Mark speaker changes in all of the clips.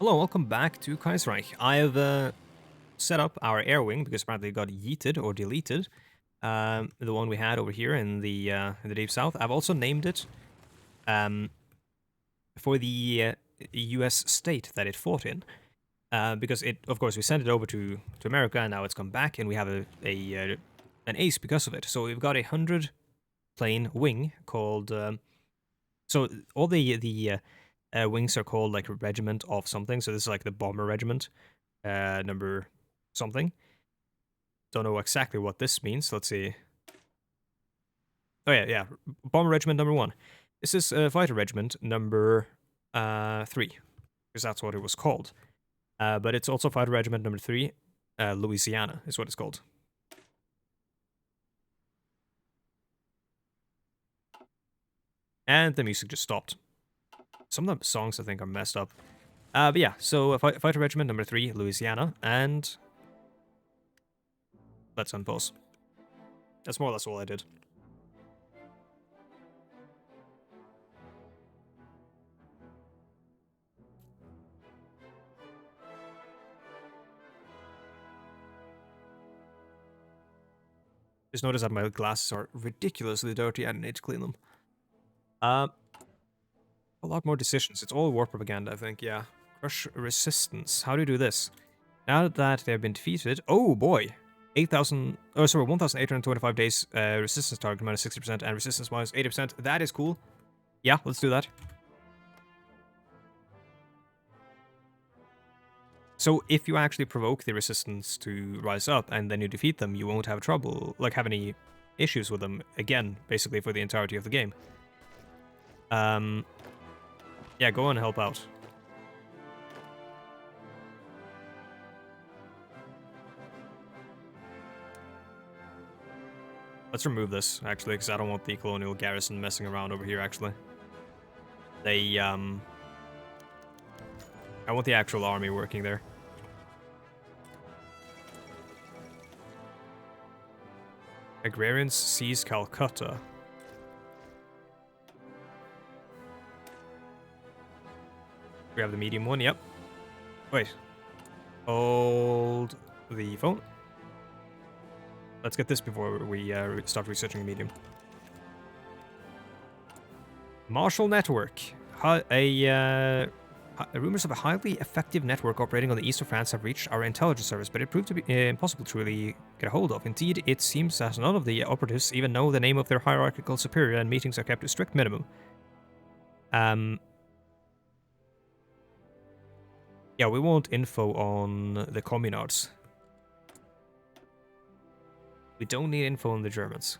Speaker 1: Hello, welcome back to Kaiserreich. I have set up our air wing because apparently it got yeeted or deleted. The one we had over here in the deep south. I've also named it for the U.S. state that it fought in, because of course, we sent it over to America, and now it's come back, and we have an ace because of it. So we've got a 100-plane wing called. So all the wings are called like a regiment of something. So this is like the bomber regiment, number something. Don't know exactly what this means. Let's see. Oh yeah, bomber regiment number 1. This is fighter regiment number 3, because that's what it was called. But it's also fighter regiment number 3, Louisiana is what it's called. And the music just stopped. Some of the songs I think are messed up. But yeah, so fighter regiment number 3, Louisiana, and let's unpause. That's more or less all I did. Just notice that my glasses are ridiculously dirty and I need to clean them. A lot more decisions. It's all war propaganda, I think, yeah. Crush resistance. How do you do this? Now that they have been defeated... Oh, boy! 1,825 days resistance target minus 60% and resistance minus 80%. That is cool. Yeah, let's do that. So if you actually provoke the resistance to rise up and then you defeat them, you won't have trouble, like have any issues with them again, basically for the entirety of the game. Yeah, go and help out. Let's remove this, actually, because I don't want the colonial garrison messing around over here, actually. They, I want the actual army working there. Agrarians seize Calcutta. We have the medium one, yep. Wait. Hold the phone. Let's get this before we start researching the medium. Marshall Network. Rumors of a highly effective network operating on the east of France have reached our intelligence service, but it proved to be impossible to really get a hold of. Indeed, it seems that none of the operatives even know the name of their hierarchical superior, and meetings are kept to a strict minimum. Yeah, we want info on the communards. We don't need info on the Germans.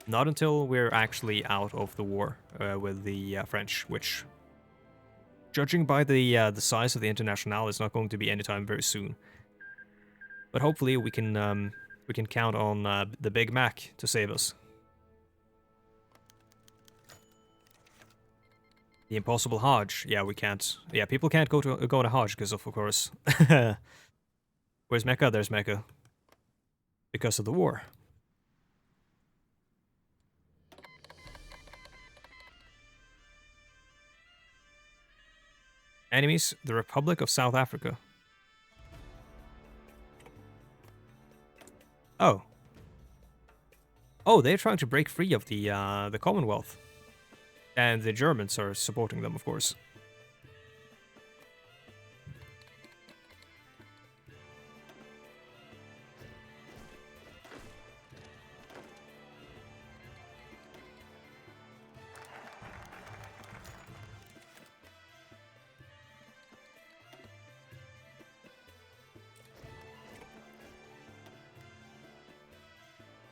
Speaker 1: Not until we're actually out of the war with the French, which, judging by the size of the Internationale, is not going to be anytime very soon. But hopefully we can count on the Big Mac to save us. The Impossible Hajj. Yeah, we can't. Yeah, people can't go to Hajj because of course. Where's Mecca? There's Mecca. Because of the war. Enemies, the Republic of South Africa. Oh. Oh, they're trying to break free of the Commonwealth. And the Germans are supporting them, of course.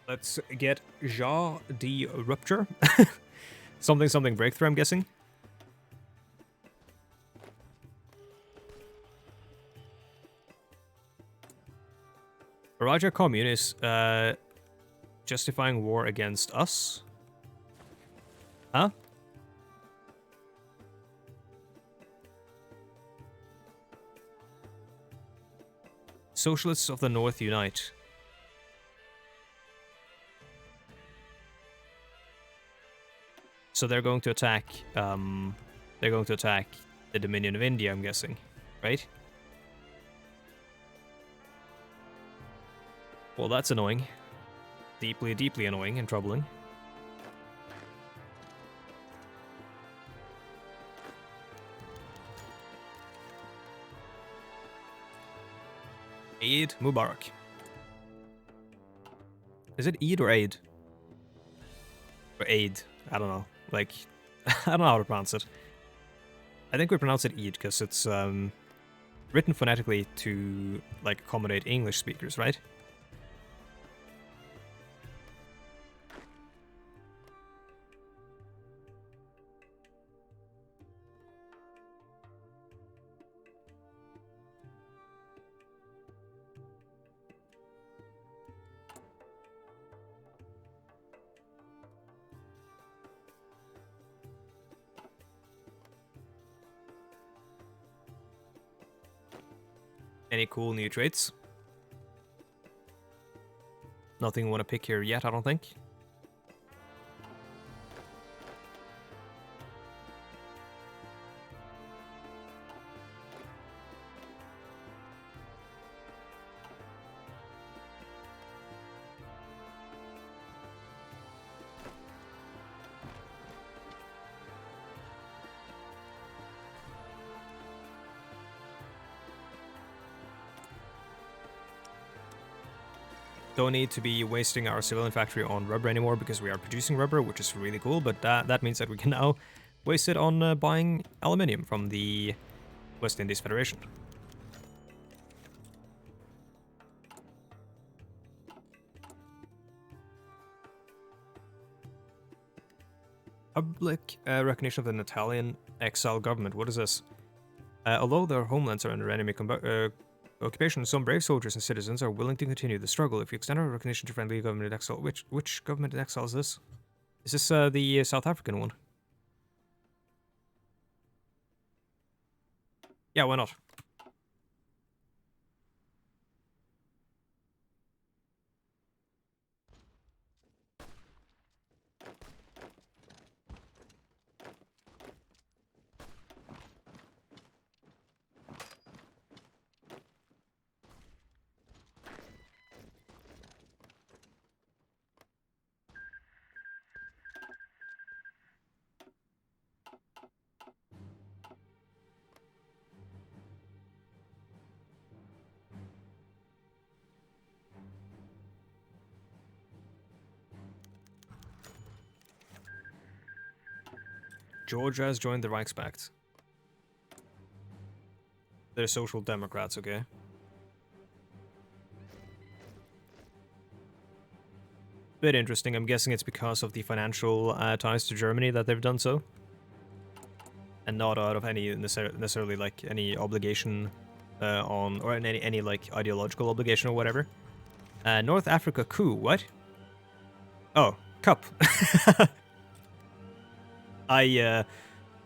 Speaker 1: Let's get Jar de Rupture. something breakthrough, I'm guessing. Raja Commune is justifying war against us. Huh? Socialists of the North unite. So they're going to attack. They're going to attack the Dominion of India, I'm guessing, right? Well, that's annoying. Deeply, deeply annoying and troubling. Eid Mubarak. Is it Eid or Aid? Or Aid? I don't know. Like, I don't know how to pronounce it. I think we pronounce it Eid because it's written phonetically to like accommodate English speakers, right? Any cool new traits? Nothing you want to pick here yet, I don't think. Don't need to be wasting our civilian factory on rubber anymore because we are producing rubber, which is really cool, but that means that we can now waste it on buying aluminium from the West Indies Federation. Public recognition of the Italian exile government. What is this? Although their homelands are under enemy occupation, some brave soldiers and citizens are willing to continue the struggle. If you extend our recognition to friendly government in exile, which government in exile is this? Is this the South African one? Yeah, why not? Georgia has joined the Reichspakt. They're social democrats, okay? Bit interesting. I'm guessing it's because of the financial ties to Germany that they've done so. And not out of any necessarily like any obligation on, or any like ideological obligation or whatever. North Africa coup, what? Oh, cup. I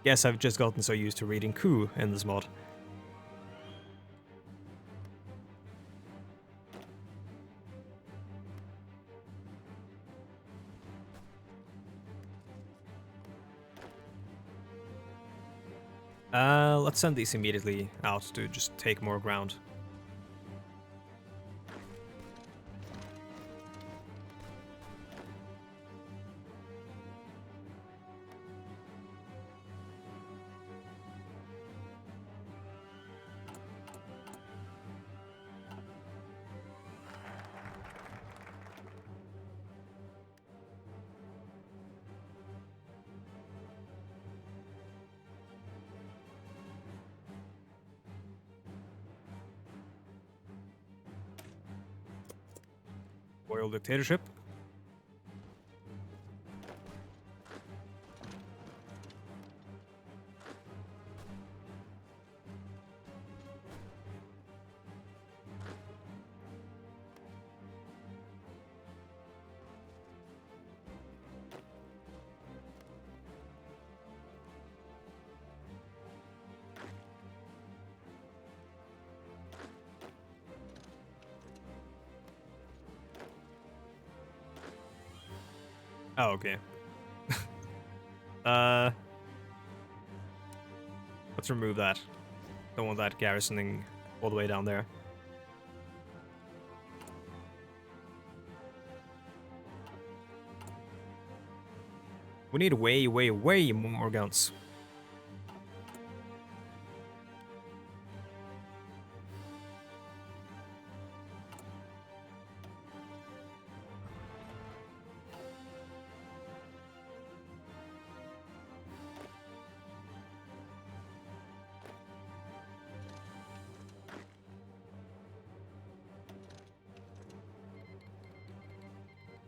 Speaker 1: guess I've just gotten so used to reading Coup in this mod. Let's send these immediately out to just take more ground. Royal dictatorship. Oh, okay. Let's remove that. Don't want that garrisoning all the way down there. We need way, way, way more guns.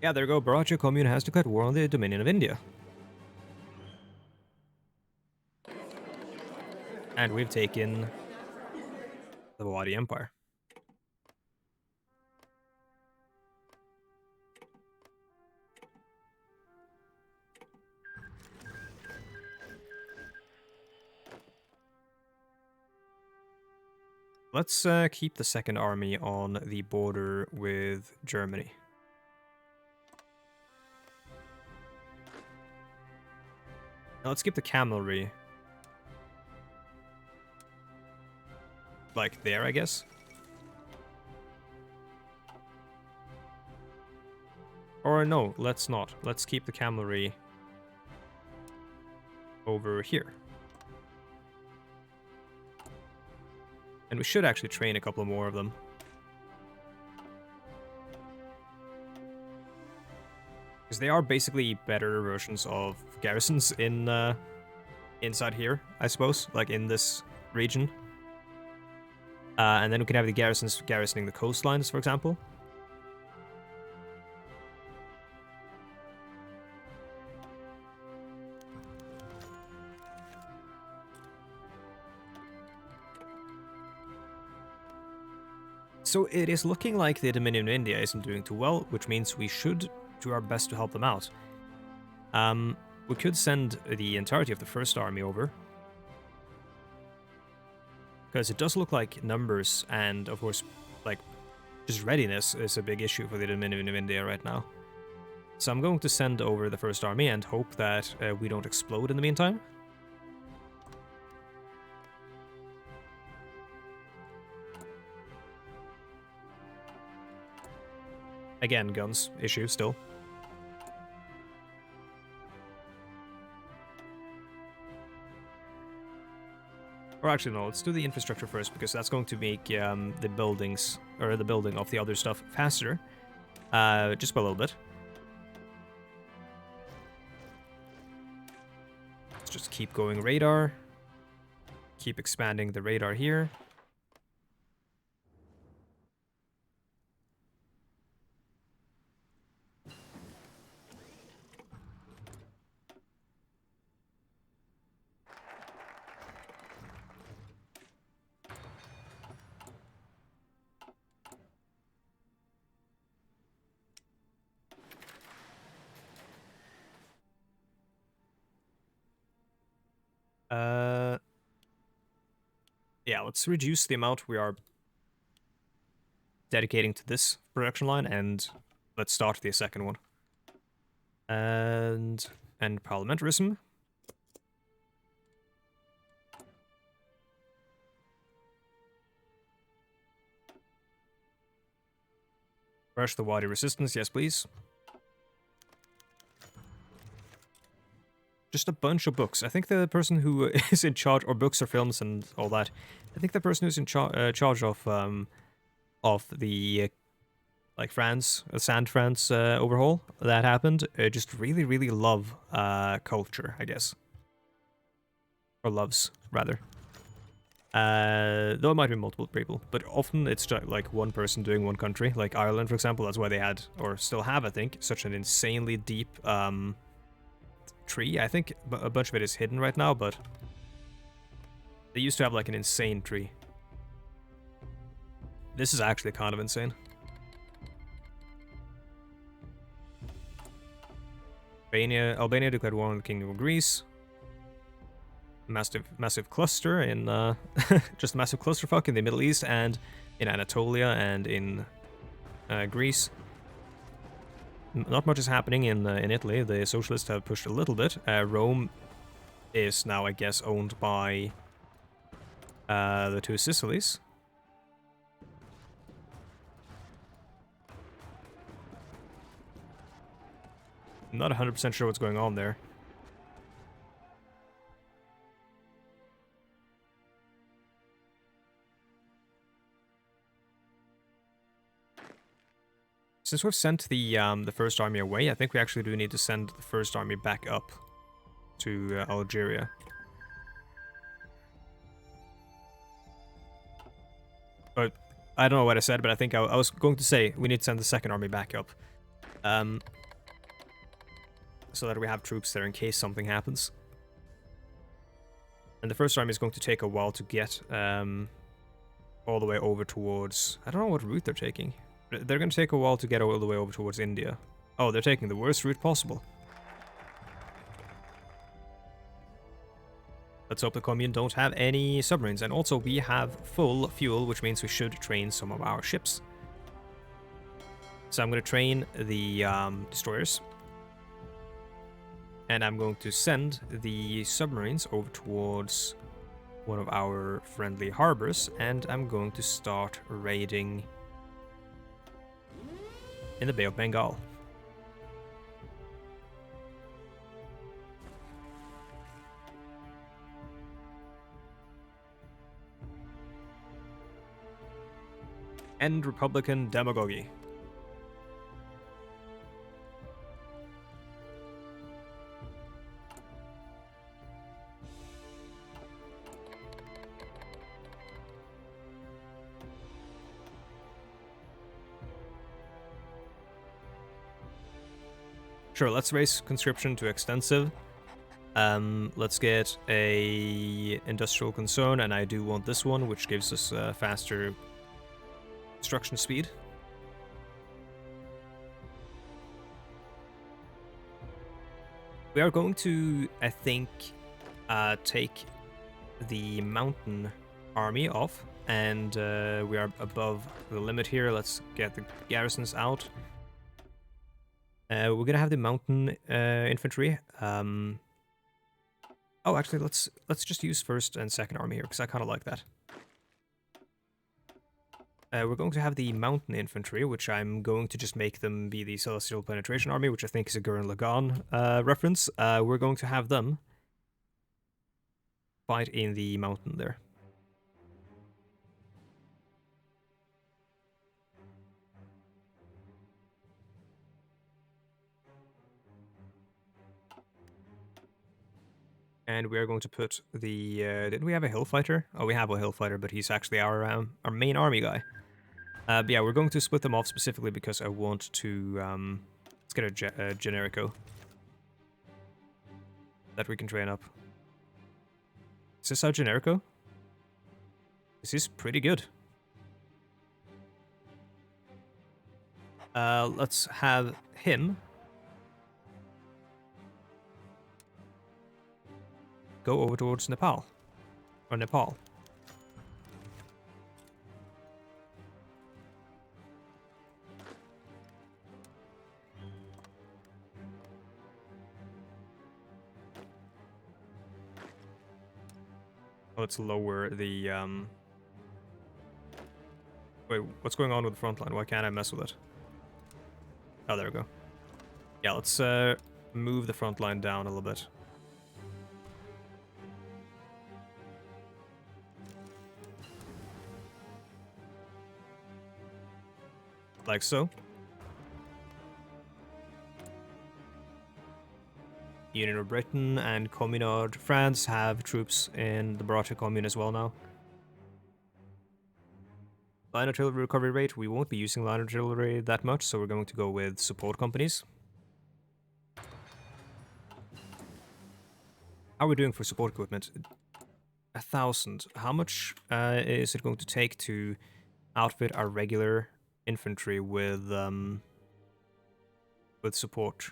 Speaker 1: Yeah, there you go. Bharatiya commune has declared war on the Dominion of India. And we've taken the Wadi Empire. Let's keep the second army on the border with Germany. Now let's keep the cavalry like there, I guess. Or no, let's not. Let's keep the cavalry over here. And we should actually train a couple more of them. Because they are basically better versions of garrisons in inside here, I suppose, like in this region. And then we can have the garrisons garrisoning the coastlines, for example. So it is looking like the Dominion of India isn't doing too well, which means we should do our best to help them out. We could send the entirety of the first army over. Because it does look like numbers and, of course, like, just readiness is a big issue for the Dominion of India right now. So I'm going to send over the first army and hope that we don't explode in the meantime. Again, guns issue still. Or actually, no, let's do the infrastructure first, because that's going to make the buildings, or the building of the other stuff faster. Just by a little bit. Let's just keep going radar. Keep expanding the radar here. Yeah, let's reduce the amount we are dedicating to this production line, and let's start the second one. And parliamentarism. Crush the Wadi resistance, yes please. Just a bunch of books. I think the person who is in charge, or books or films and all that, I think the person who's in charge of the like France, Sand France overhaul that happened, just really, really love culture, I guess. Or loves, rather. Though it might be multiple people, but often it's just like one person doing one country. Like Ireland, for example, that's why they had, or still have, I think, such an insanely deep tree. I think a bunch of it is hidden right now, but they used to have like an insane tree. This is actually kind of insane. Albania declared war on the Kingdom of Greece. Massive cluster in just massive clusterfuck in the Middle East and in Anatolia and in Greece. Not much is happening in Italy. The socialists have pushed a little bit. Rome is now, I guess, owned by the two Sicilies. I'm not 100% sure what's going on there. Since we've sent the first army away, I think we actually do need to send the first army back up to Algeria. But I don't know what I said, but I think I was going to say we need to send the second army back up. So that we have troops there in case something happens. And the first army is going to take a while to get all the way over towards... I don't know what route they're taking. They're going to take a while to get all the way over towards India. Oh, they're taking the worst route possible. Let's hope the Commune don't have any submarines. And also, we have full fuel, which means we should train some of our ships. So I'm going to train the destroyers. And I'm going to send the submarines over towards one of our friendly harbors. And I'm going to start raiding in the Bay of Bengal. End Republican demagogy. Sure, let's raise conscription to extensive. Let's get a industrial concern, and I do want this one, which gives us faster construction speed. We are going to, I think, take the mountain army off, and we are above the limit here. Let's get the garrisons out. We're gonna have the mountain infantry. Oh, actually, let's just use first and second army here because I kind of like that. We're going to have the mountain infantry, which I'm going to just make them be the Celestial Penetration Army, which I think is a Gurren Lagann reference. We're going to have them fight in the mountain there. And we are going to put the... didn't we have a hill fighter? Oh, we have a hill fighter, but he's actually our main army guy. But yeah, we're going to split them off specifically because I want to... let's get a Generico that we can train up. Is this our Generico? This is pretty good. Let's have him go over towards Nepal. Or Nepal. Let's lower the, Wait, what's going on with the front line? Why can't I mess with it? Oh, there we go. Yeah, let's, move the front line down a little bit. Like so. Union of Britain and Communard France have troops in the Barossa Commune as well now. Line artillery recovery rate, we won't be using line artillery that much, so we're going to go with support companies. How are we doing for support equipment? 1,000. How much is it going to take to outfit our regular infantry with support?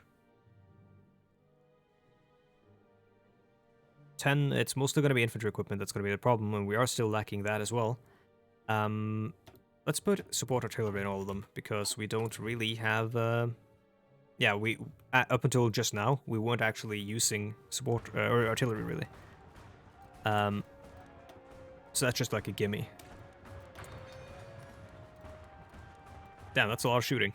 Speaker 1: 10. It's mostly going to be infantry equipment that's going to be the problem, and we are still lacking that as well. Let's put support artillery in all of them because we don't really have. Yeah, yeah, we up until just now we weren't actually using support or artillery really. So that's just like a gimme. Damn, that's a lot of shooting.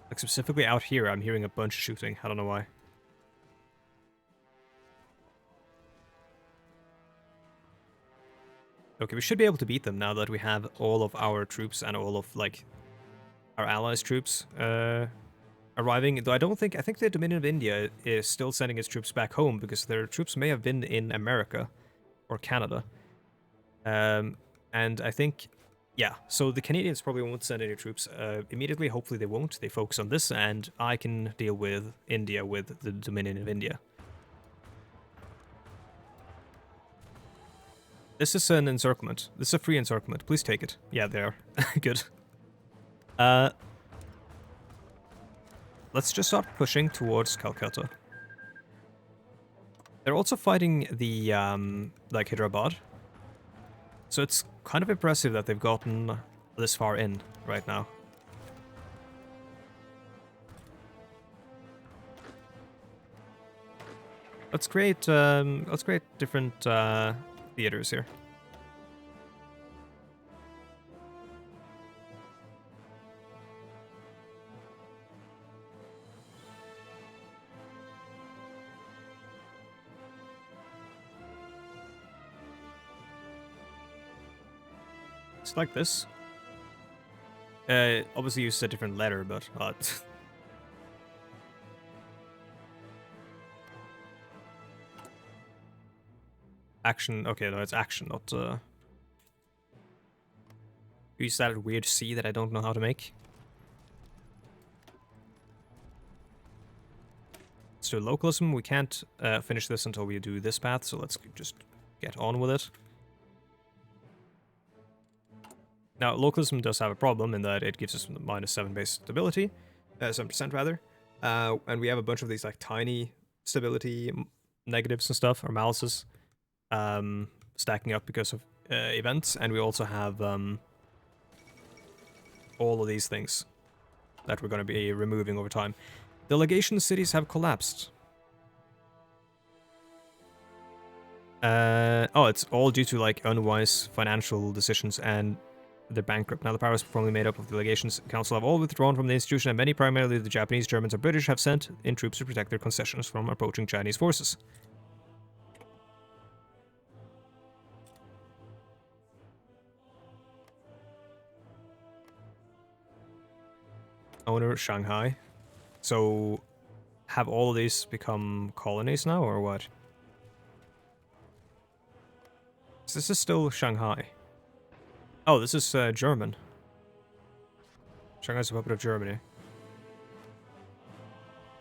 Speaker 1: Like specifically out here, I'm hearing a bunch of shooting. I don't know why. Okay, we should be able to beat them now that we have all of our troops and all of, like, our allies' troops arriving. Though I think the Dominion of India is still sending its troops back home because their troops may have been in America or Canada. And I think, yeah, so the Canadians probably won't send any troops immediately. Hopefully they won't. They focus on this, and I can deal with India with the Dominion of India. This is an encirclement. This is a free encirclement. Please take it. Yeah, they are. Good. Let's just start pushing towards Calcutta. They're also fighting the, like, Hyderabad. So it's kind of impressive that they've gotten this far in right now. Let's create different theaters here. It's like this. Obviously use a different letter, but action. Okay, no, it's action, not use that weird C that I don't know how to make. Let's do localism. We can't finish this until we do this path, so let's just get on with it. Now, localism does have a problem in that it gives us -7 base stability, 7% rather, and we have a bunch of these like tiny stability negatives and stuff, or malices, stacking up because of events, and we also have all of these things that we're going to be removing over time. The legation cities have collapsed. Oh, it's all due to like unwise financial decisions, and they're bankrupt. Now the powers formerly made up of the legations council have all withdrawn from the institution, and many, primarily the Japanese, Germans, and British, have sent in troops to protect their concessions from approaching Chinese forces. Owner Shanghai. So have all of these become colonies now, or what? This is still Shanghai. Oh, this is German. Shanghai's a puppet of Germany.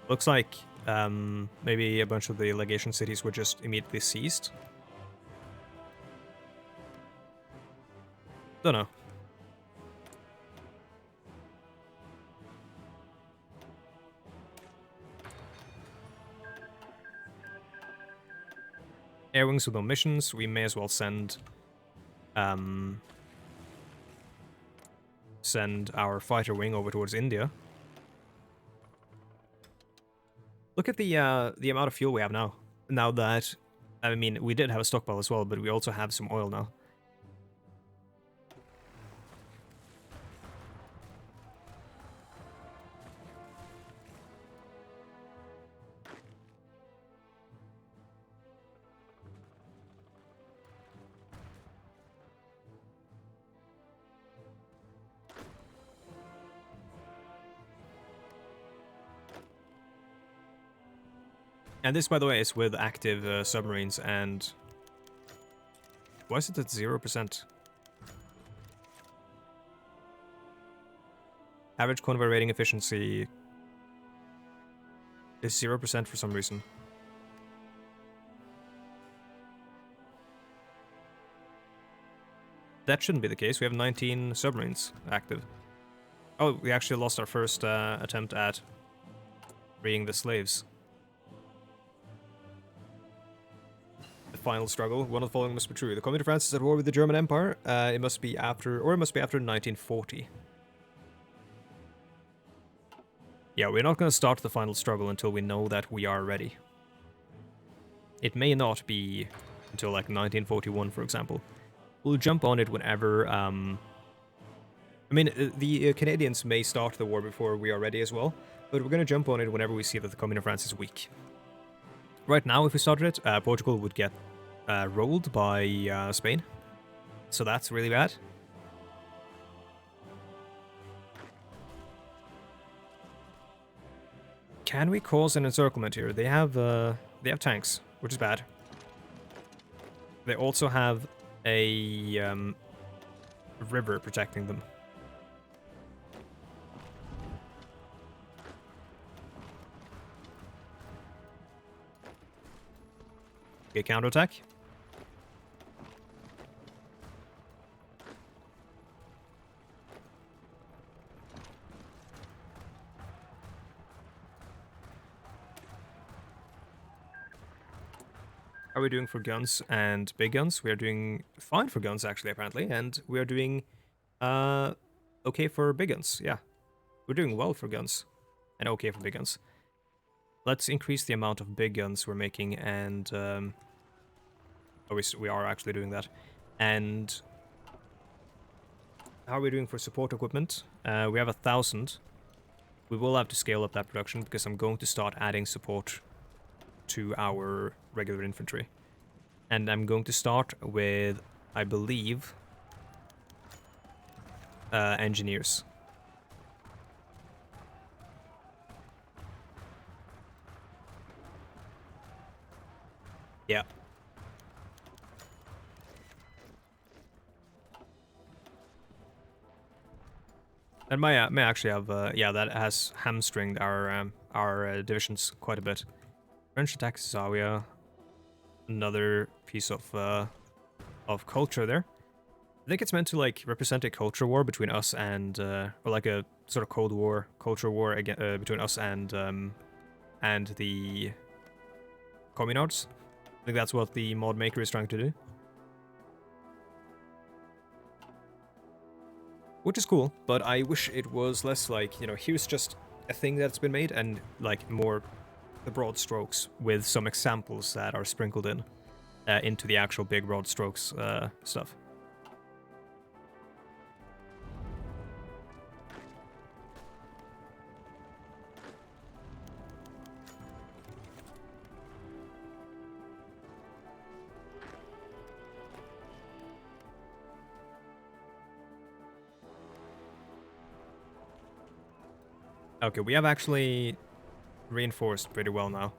Speaker 1: Looks like maybe a bunch of the legation cities were just immediately seized. Don't know. Air wings with no missions. We may as well send our fighter wing over towards India. Look at the amount of fuel we have now. Now that, I mean, we did have a stockpile as well, but we also have some oil now. And this, by the way, is with active submarines, and... Why is it at 0%? Average convoy rating efficiency is 0% for some reason. That shouldn't be the case. We have 19 submarines active. Oh, we actually lost our first attempt at freeing the slaves. final struggle. One of the following must be true. The Communist France is at war with the German Empire. It must be after 1940. Yeah, we're not going to start the final struggle until we know that we are ready. It may not be until like 1941, for example. We'll jump on it whenever... I mean, the Canadians may start the war before we are ready as well, but we're going to jump on it whenever we see that the Communist France is weak. Right now, if we started it, Portugal would get rolled by Spain, so that's really bad. Can we cause an encirclement here? They have tanks, which is bad. They also have a river protecting them. Okay, counterattack. How are we doing for guns and big guns? We are doing fine for guns, actually, apparently, and we are doing okay for big guns. Yeah, we're doing well for guns and okay for big guns. Let's increase the amount of big guns we're making, and we are actually doing that. And how are we doing for support equipment? We have 1,000. We will have to scale up that production because I'm going to start adding support to our regular infantry. And I'm going to start with, I believe, engineers. Yeah. That may actually have, yeah, that has hamstringed our divisions quite a bit. French attacks Zawiya. Another piece of culture there. I think it's meant to like represent a culture war between us and or like a sort of Cold War culture war again between us and the communards. I think that's what the mod maker is trying to do. Which is cool, but I wish it was less like, you know, here's just a thing that's been made, and like more the broad strokes with some examples that are sprinkled in into the actual big broad strokes stuff. Okay, we have actually reinforced pretty well now.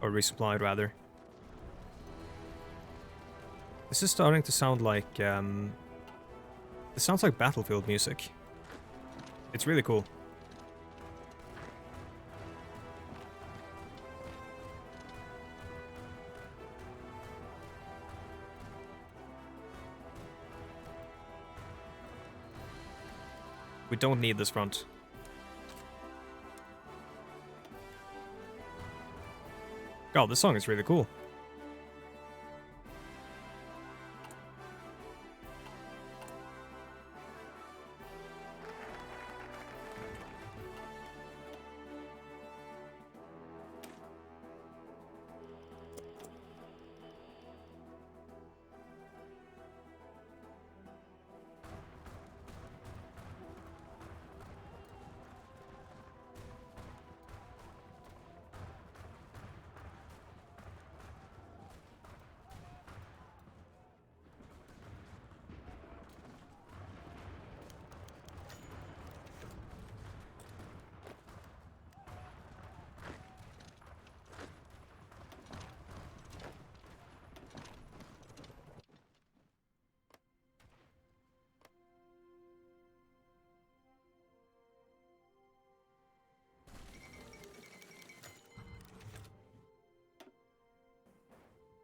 Speaker 1: Or resupplied, rather. This is starting to sound like, this sounds like battlefield music. It's really cool. We don't need this front. God, this song is really cool.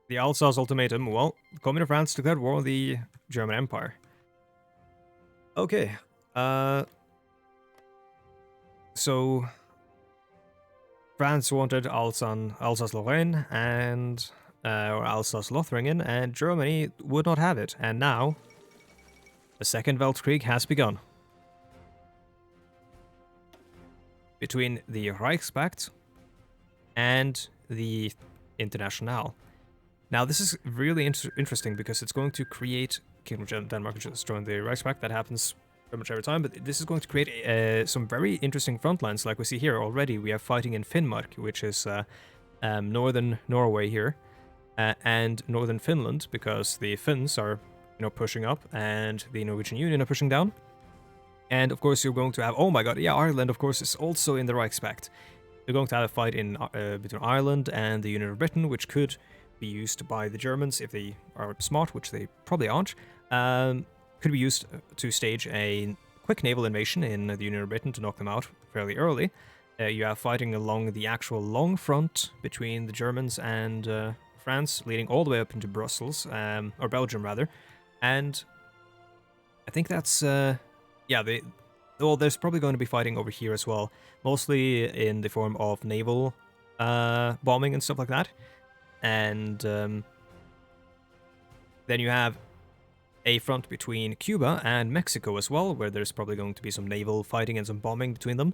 Speaker 1: The Alsace Ultimatum. Well, Communist France declared war on the German Empire. Okay. So France wanted Alsace-Lorraine, and or Alsace-Lothringen, and Germany would not have it. And now, the Second Weltkrieg has begun. Between the Reichspakt and the Internationale. Now, this is really interesting because it's going to create Kingdom of Denmark just join the Reichspakt. That happens pretty much every time, but this is going to create some very interesting front lines, like we see here already. We have fighting in Finnmark, which is northern Norway here, and northern Finland, because the Finns are, pushing up, and the Norwegian Union are pushing down. And of course, you're going to have, oh my god, yeah, Ireland, of course, is also in the Reichspakt. You're going to have a fight in between Ireland and the Union of Britain, which could be used by the Germans if they are smart, which they probably aren't. Could be used to stage a quick naval invasion in the Union of Britain to knock them out fairly early. You have fighting along the actual long front between the Germans and France, leading all the way up into Brussels, or Belgium rather. And I think that's, well, there's probably going to be fighting over here as well, mostly in the form of naval bombing and stuff like that. And then you have a front between Cuba and Mexico as well, where there's probably going to be some naval fighting and some bombing between them.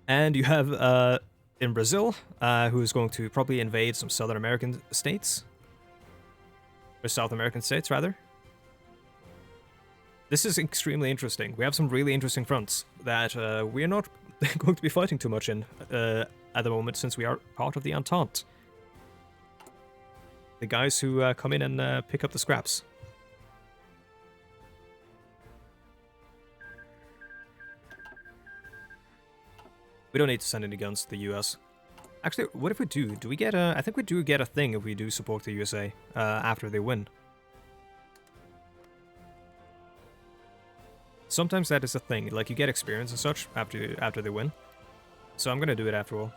Speaker 1: And you have in Brazil, who's going to probably invade some Southern American states, or South American states rather. This is extremely interesting. We have some really interesting fronts that we're not going to be fighting too much in at the moment, since we are part of the Entente. The guys who come in and pick up the scraps. We don't need to send any guns to the US. Actually, what if we do? Do we get a... I think we do get a thing if we do support the USA after they win. Sometimes that is a thing. Like, you get experience and such after they win. So I'm gonna do it after all.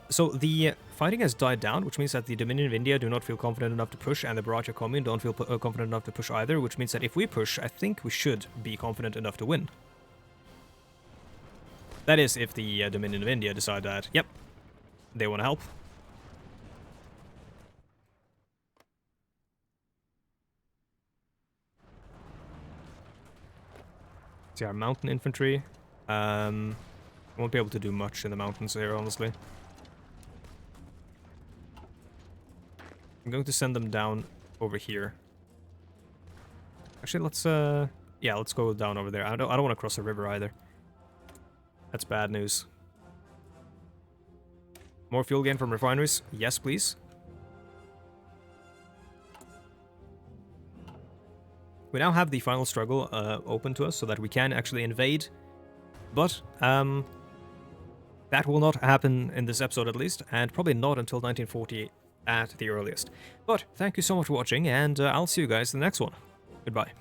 Speaker 1: So the fighting has died down, which means that the Dominion of India do not feel confident enough to push, and the Bharatiya Commune don't feel confident enough to push either, which means that if we push, I think we should be confident enough to win. That is, if the Dominion of India decide that, yep, they want to help. See our mountain infantry. Won't be able to do much in the mountains here, honestly. I'm going to send them down over here. Actually, let's let's go down over there. I don't want to cross the river either. That's bad news. More fuel gain from refineries? Yes, please. We now have the final struggle open to us so that we can actually invade. But that will not happen in this episode at least, and probably not until 1948 at the earliest. But thank you so much for watching, and I'll see you guys in the next one. Goodbye.